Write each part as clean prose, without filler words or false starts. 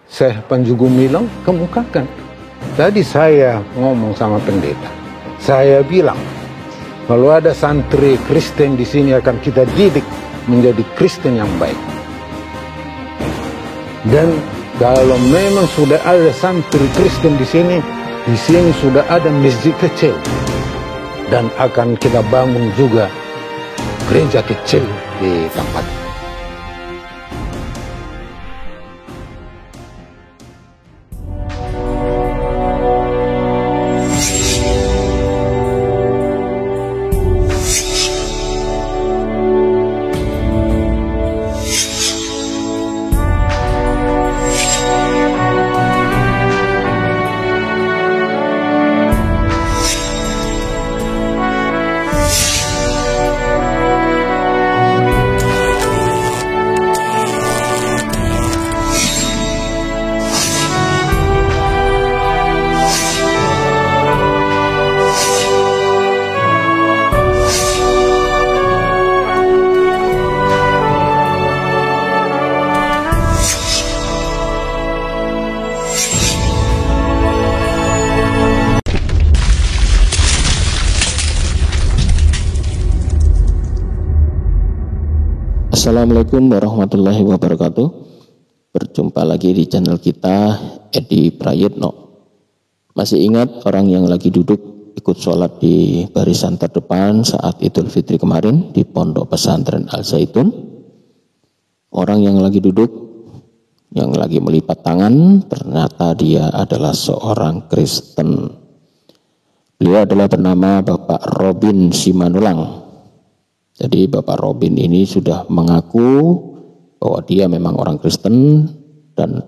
Syekh Panji Gumilang kemukakan. Tadi saya ngomong sama pendeta, saya bilang kalau ada santri Kristen di sini akan kita didik menjadi Kristen yang baik. Dan kalau memang sudah ada santri Kristen di sini sudah ada masjid kecil dan akan kita bangun juga gereja kecil di tempat. Assalamualaikum warahmatullahi wabarakatuh. Berjumpa lagi di channel kita, Edi Prayitno. Masih ingat orang yang lagi duduk ikut sholat di barisan terdepan saat Idul Fitri kemarin di Pondok Pesantren Al Zaitun? Orang yang lagi duduk, yang lagi melipat tangan, ternyata dia adalah seorang Kristen. Beliau adalah bernama Bapak Robin Simanulang. Jadi Bapak Robin ini sudah mengaku bahwa dia memang orang Kristen dan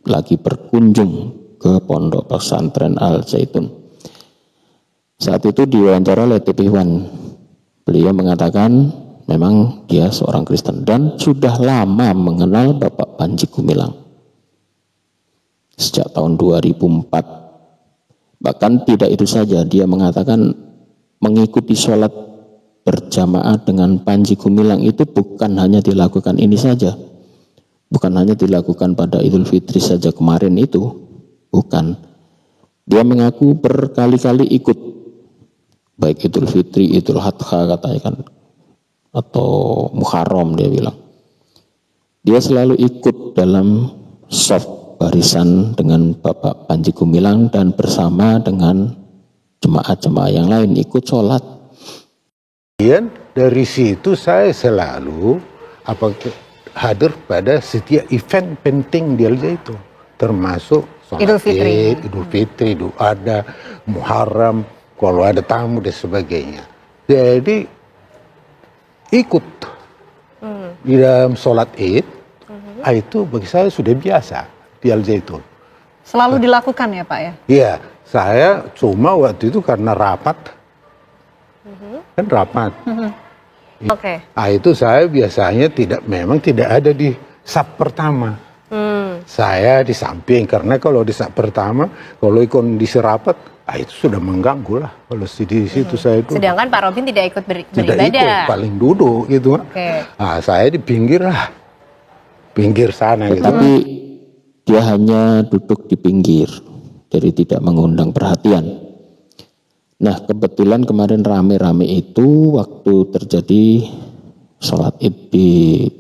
lagi berkunjung ke Pondok Pesantren Al Zaitun. Saat itu diwawancara oleh TV One. Beliau mengatakan memang dia seorang Kristen dan sudah lama mengenal Bapak Panji Gumilang. Sejak tahun 2004. Bahkan tidak itu saja, dia mengatakan mengikuti sholat berjamaah dengan Panji Gumilang itu bukan hanya dilakukan ini saja, bukan hanya dilakukan pada Idul Fitri saja kemarin itu, bukan. Dia mengaku berkali-kali ikut, baik Idul Fitri, Idul Adha katanya kan, atau Muharram dia bilang. Dia selalu ikut dalam shaf barisan dengan Bapak Panji Gumilang dan bersama dengan jemaah-jemaah yang lain ikut sholat. Dan dari situ saya selalu hadir pada setiap event penting di Al Zaitun, termasuk Idul Fitri, Idul Adha, Muharram, kalau ada tamu dan sebagainya. Jadi ikut di dalam sholat Id, itu bagi saya sudah biasa di Al Zaitun. Selalu dilakukan ya Pak ya? Iya, saya cuma waktu itu karena rapat. Kan rapat. Oke. Nah, itu saya biasanya memang tidak ada di saf pertama. Saya di samping, karena kalau di saf pertama, kalau kondisi rapat, itu sudah mengganggu lah. Kalau di situ saya itu. Sedangkan Pak Robin tidak ikut beribadah. Tidak ikut, paling duduk gitu. Oke. Nah, saya di pinggir lah, pinggir sana. Tetapi gitu. Dia hanya duduk di pinggir, jadi tidak mengundang perhatian. Nah, kebetulan kemarin rame-rame itu waktu terjadi sholat Id di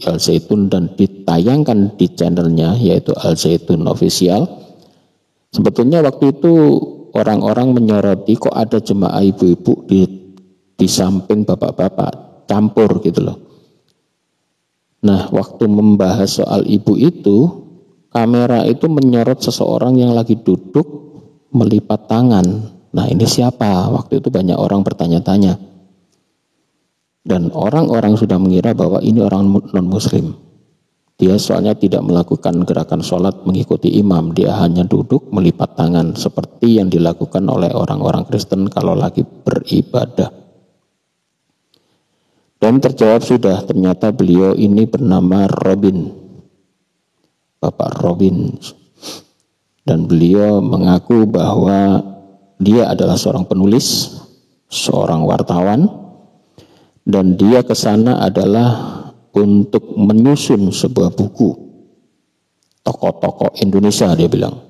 Al Zaitun dan ditayangkan di channelnya yaitu Al Zaitun Official. Sebetulnya waktu itu orang-orang menyoroti kok ada jemaah ibu-ibu di samping bapak-bapak, campur gitu loh. Nah, waktu membahas soal ibu itu, kamera itu menyorot seseorang yang lagi duduk melipat tangan. Nah, ini siapa? Waktu itu banyak orang bertanya-tanya. Dan orang-orang sudah mengira bahwa ini orang non-muslim. Dia soalnya tidak melakukan gerakan sholat mengikuti imam. Dia hanya duduk melipat tangan seperti yang dilakukan oleh orang-orang Kristen kalau lagi beribadah. Dan terjawab sudah, ternyata beliau ini bernama Robin. Bapak Robin. Dan beliau mengaku bahwa dia adalah seorang penulis, seorang wartawan, dan dia ke sana adalah untuk menyusun sebuah buku tokoh-tokoh Indonesia, dia bilang.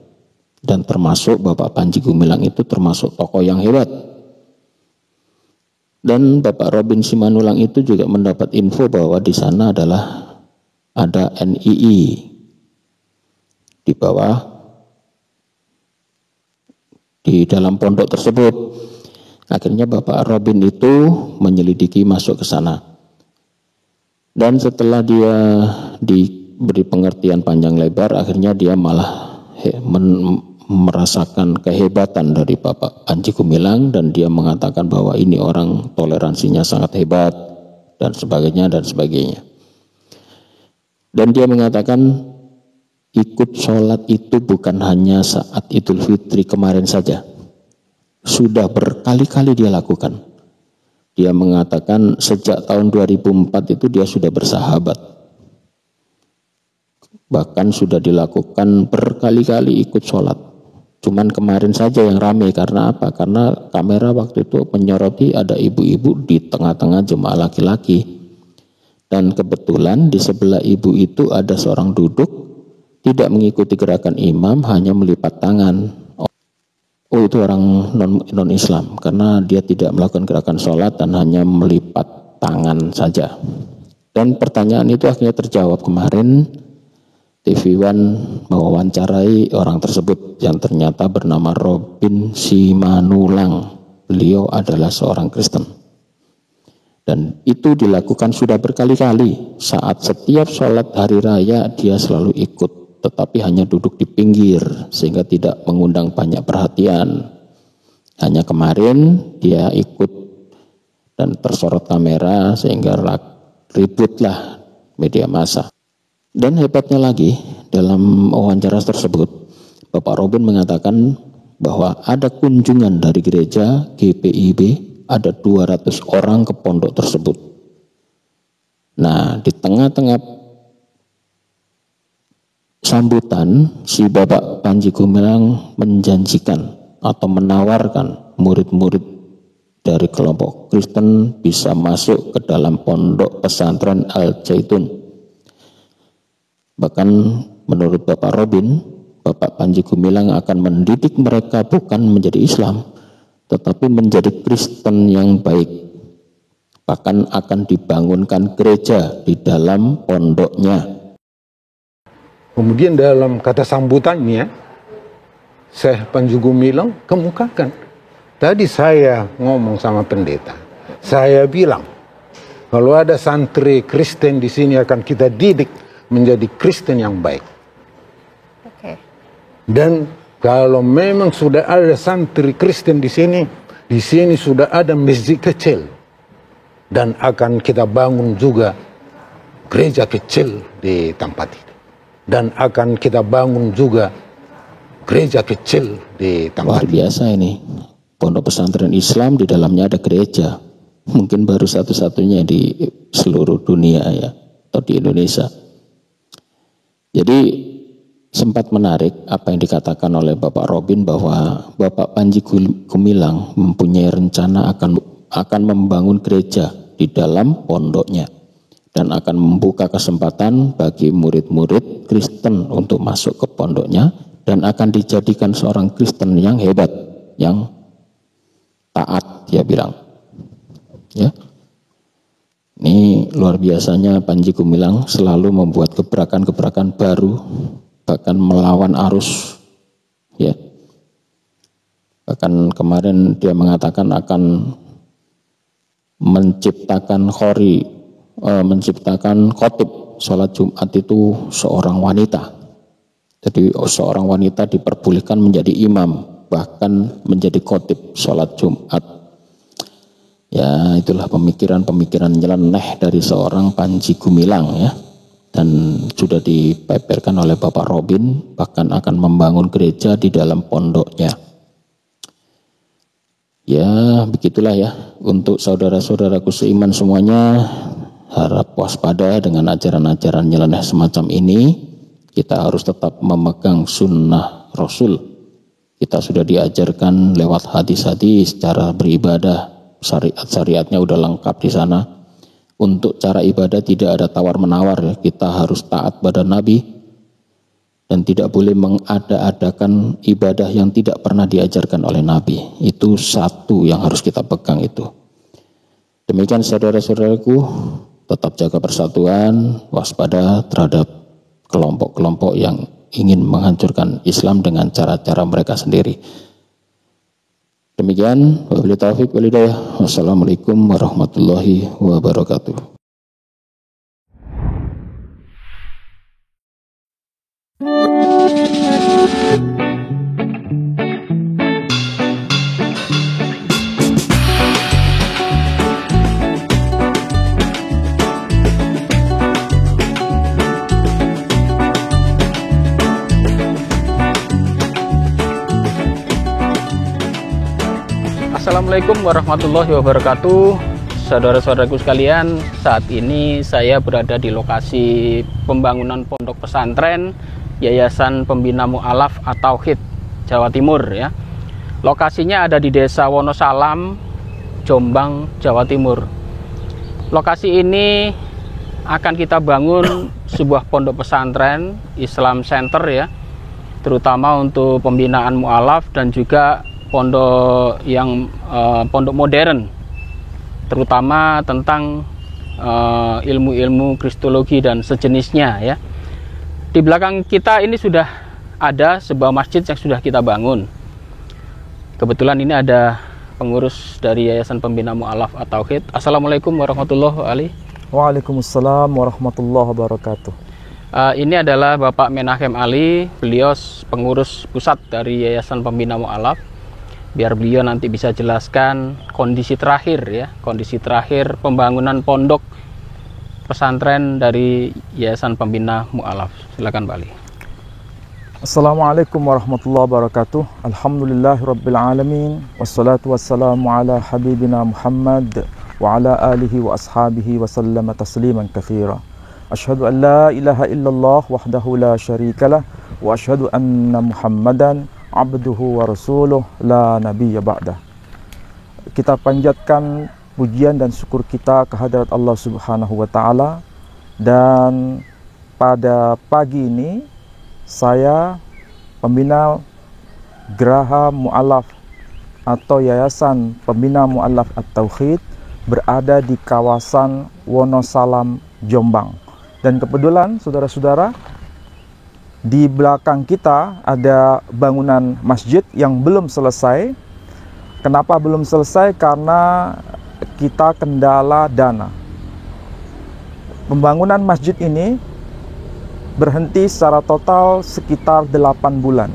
Dan termasuk Bapak Panji Gumilang itu termasuk tokoh yang hebat. Dan Bapak Robin Simanullang itu juga mendapat info bahwa di sana adalah ada NII di bawah, di dalam pondok tersebut. Akhirnya Bapak Robin itu menyelidiki masuk ke sana. Dan setelah dia diberi pengertian panjang lebar, akhirnya dia malah merasakan kehebatan dari Bapak Panji Gumilang, dan dia mengatakan bahwa ini orang toleransinya sangat hebat dan sebagainya dan sebagainya. Dan dia mengatakan ikut sholat itu bukan hanya saat Idul Fitri kemarin saja, sudah berkali-kali dia lakukan. Dia mengatakan sejak tahun 2004 itu dia sudah bersahabat. Bahkan sudah dilakukan berkali-kali ikut sholat. Cuman kemarin saja yang ramai, karena apa? Karena kamera waktu itu menyoroti ada ibu-ibu di tengah-tengah jemaah laki-laki. Dan kebetulan di sebelah ibu itu ada seorang duduk, tidak mengikuti gerakan imam, hanya melipat tangan. Oh, itu orang non-Islam, karena dia tidak melakukan gerakan sholat dan hanya melipat tangan saja. Dan pertanyaan itu akhirnya terjawab kemarin. TV One mewawancarai orang tersebut yang ternyata bernama Robin Simanullang. Beliau adalah seorang Kristen. Dan itu dilakukan sudah berkali-kali. Saat setiap sholat hari raya dia selalu ikut, tetapi hanya duduk di pinggir sehingga tidak mengundang banyak perhatian. Hanya kemarin dia ikut dan tersorot kamera sehingga ributlah media massa. Dan hebatnya lagi, dalam wawancara tersebut Bapak Robin mengatakan bahwa ada kunjungan dari gereja GPIB, ada 200 orang ke pondok tersebut. Nah, di tengah-tengah sambutan, si Bapak Panji Gumilang menjanjikan atau menawarkan murid-murid dari kelompok Kristen bisa masuk ke dalam pondok pesantren Al Zaitun. Bahkan menurut Bapak Robin, Bapak Panji Gumilang akan mendidik mereka bukan menjadi Islam, tetapi menjadi Kristen yang baik. Bahkan akan dibangunkan gereja di dalam pondoknya. Kemudian dalam kata sambutannya, Syekh Panji Gumilang kemukakan. Tadi saya ngomong sama pendeta, saya bilang kalau ada santri Kristen di sini akan kita didik menjadi Kristen yang baik. Oke. Dan kalau memang sudah ada santri Kristen di sini sudah ada masjid kecil, dan akan kita bangun juga gereja kecil di tempat itu, dan akan kita bangun juga gereja kecil di tempat. Luar biasa ini, pondok pesantren Islam di dalamnya ada gereja, mungkin baru satu-satunya di seluruh dunia ya, atau di Indonesia. Jadi sempat menarik apa yang dikatakan oleh Bapak Robin bahwa Bapak Panji Gumilang mempunyai rencana akan membangun gereja di dalam pondoknya dan akan membuka kesempatan bagi murid-murid Kristen untuk masuk ke pondoknya dan akan dijadikan seorang Kristen yang hebat, yang taat, dia bilang. Ya. Ini luar biasanya Panji Gumilang selalu membuat gebrakan-gebrakan baru, bahkan melawan arus, ya. Bahkan kemarin dia mengatakan akan menciptakan khotib sholat Jumat itu seorang wanita. Jadi seorang wanita diperbolehkan menjadi imam, bahkan menjadi khotib sholat Jumat. Ya, itulah pemikiran-pemikiran nyeleneh dari seorang Panji Gumilang ya. Dan sudah dipaparkan oleh Bapak Robin, bahkan akan membangun gereja di dalam pondoknya. Ya, begitulah ya. Untuk saudara-saudaraku seiman semuanya, harap waspada dengan ajaran-ajaran nyeleneh semacam ini. Kita harus tetap memegang sunnah Rasul. Kita sudah diajarkan lewat hadis-hadis cara beribadah. Syariat-syariatnya udah lengkap di sana. Untuk cara ibadah tidak ada tawar-menawar ya. Kita harus taat pada Nabi. dan tidak boleh mengada-adakan ibadah yang tidak pernah diajarkan oleh Nabi. Itu satu yang harus kita pegang itu. Demikian saudara-saudaraku, tetap jaga persatuan, waspada terhadap kelompok-kelompok yang ingin menghancurkan Islam dengan cara-cara mereka sendiri. Demikian, wabillahi taufiq wal hidayah. Wassalamualaikum warahmatullahi wabarakatuh. Assalamualaikum warahmatullahi wabarakatuh. Saudara-saudaraku sekalian, saat ini saya berada di lokasi pembangunan pondok pesantren Yayasan Pembina Mu'alaf At-Tauhid Jawa Timur ya. Lokasinya ada di Desa Wonosalam, Jombang, Jawa Timur. Lokasi ini akan kita bangun sebuah pondok pesantren Islam Center ya, terutama untuk pembinaan mu'alaf dan juga pondok yang pondok modern, terutama tentang ilmu-ilmu kristologi dan sejenisnya ya. Di belakang kita ini sudah ada sebuah masjid yang sudah kita bangun. Kebetulan ini ada pengurus dari Yayasan Pembina Mu'alaf At-Tauhid. Assalamualaikum warahmatullahi wabarakatuh. Waalaikumsalam warahmatullahi wabarakatuh. Ini adalah Bapak Menahem Ali, beliau pengurus pusat dari Yayasan Pembina Mu'alaf. Biar beliau nanti bisa jelaskan kondisi terakhir ya, kondisi terakhir pembangunan pondok pesantren dari Yayasan Pembina Mu'alaf. Silakan Pak Ali. Assalamualaikum warahmatullahi wabarakatuh. Alhamdulillahirabbil alamin, wassalatu wassalamu ala habibina Muhammad wa ala alihi wa ashabihi wa sallama tasliman katsira. Asyhadu an la ilaha illallah wahdahu la syarikalah wa asyhadu anna Muhammadan abduhu wa rasuluh la nabiyya ba'dah. Kita panjatkan pujian dan syukur kita kehadirat Allah Subhanahu wa taala, dan pada pagi ini saya, pembina Geraha Mu'alaf atau Yayasan Pembina Mu'alaf At-Tauhid, berada di kawasan Wonosalam, Jombang. Dan kebetulan saudara-saudara, di belakang kita ada bangunan masjid yang belum selesai. Kenapa belum selesai? Karena kita kendala dana. Pembangunan masjid ini berhenti secara total sekitar 8 bulan.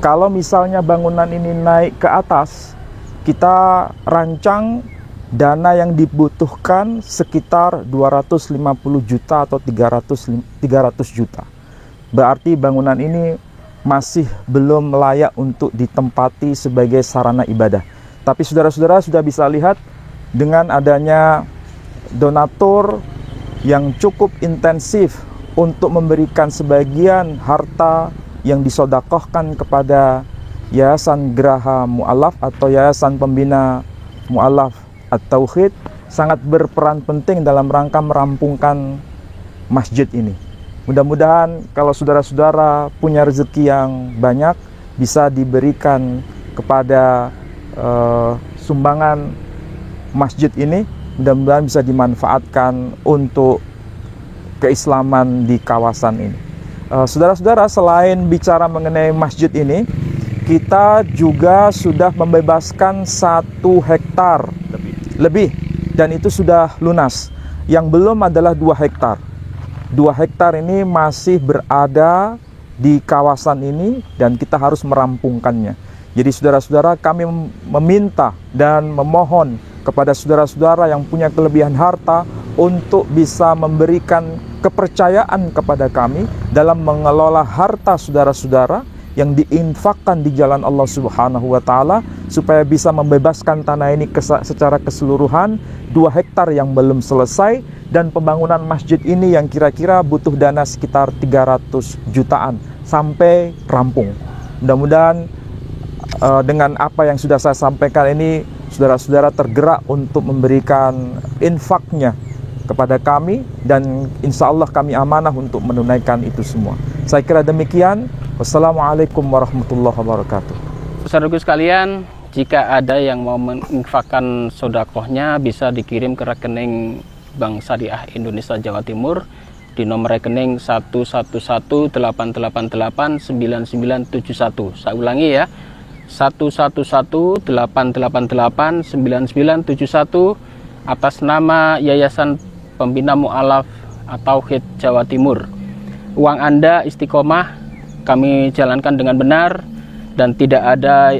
Kalau misalnya bangunan ini naik ke atas, kita rancang dana yang dibutuhkan sekitar 250 juta atau 300 juta. Berarti bangunan ini masih belum layak untuk ditempati sebagai sarana ibadah. Tapi saudara-saudara sudah bisa lihat dengan adanya donatur yang cukup intensif untuk memberikan sebagian harta yang disodakohkan kepada Yayasan Geraha Mu'alaf atau Yayasan Pembina Mu'alaf At-Tauhid, sangat berperan penting dalam rangka merampungkan masjid ini. Mudah-mudahan kalau saudara-saudara punya rezeki yang banyak, bisa diberikan kepada sumbangan masjid ini. Mudah-mudahan bisa dimanfaatkan untuk keislaman di kawasan ini. Saudara-saudara, selain bicara mengenai masjid ini, kita juga sudah membebaskan 1 hektar lebih, dan itu sudah lunas. Yang belum adalah 2 hektar. 2 hektar ini masih berada di kawasan ini dan kita harus merampungkannya. Jadi saudara-saudara, kami meminta dan memohon kepada saudara-saudara yang punya kelebihan harta untuk bisa memberikan kepercayaan kepada kami dalam mengelola harta saudara-saudara yang diinfakkan di jalan Allah Subhanahu wa taala, supaya bisa membebaskan tanah ini secara keseluruhan, 2 hektar yang belum selesai, dan pembangunan masjid ini yang kira-kira butuh dana sekitar 300 jutaan sampai rampung. Mudah-mudahan dengan apa yang sudah saya sampaikan ini, saudara-saudara tergerak untuk memberikan infaknya kepada kami, dan insya Allah kami amanah untuk menunaikan itu semua. Saya kira demikian. Wassalamualaikum warahmatullahi wabarakatuh. Saudaraku sekalian, jika ada yang mau menginfakkan sodakohnya bisa dikirim ke rekening Bank Syariah Indonesia Jawa Timur di nomor rekening 111888991. Saya ulangi ya, 111888991 atas nama Yayasan Pembina Mu'alaf At-Tauhid Jawa Timur. Uang Anda istiqomah kami jalankan dengan benar dan tidak ada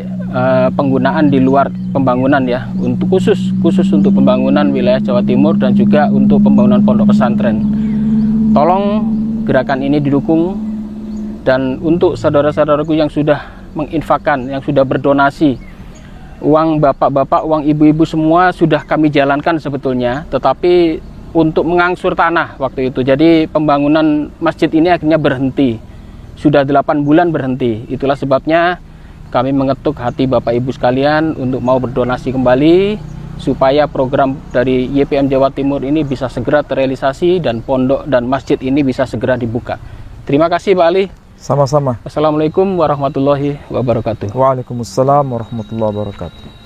penggunaan di luar pembangunan ya, untuk khusus untuk pembangunan wilayah Jawa Timur dan juga untuk pembangunan pondok pesantren. Tolong gerakan ini didukung, dan untuk saudara-saudaraku yang sudah menginfakkan, yang sudah berdonasi, uang bapak-bapak, uang ibu-ibu semua sudah kami jalankan sebetulnya, tetapi untuk mengangsur tanah waktu itu. Jadi pembangunan masjid ini akhirnya berhenti. Sudah 8 bulan berhenti. Itulah sebabnya kami mengetuk hati Bapak Ibu sekalian untuk mau berdonasi kembali supaya program dari YPM Jawa Timur ini bisa segera terrealisasi dan pondok dan masjid ini bisa segera dibuka. Terima kasih Pak Ali. Sama-sama. Assalamualaikum warahmatullahi wabarakatuh. Waalaikumsalam warahmatullahi wabarakatuh.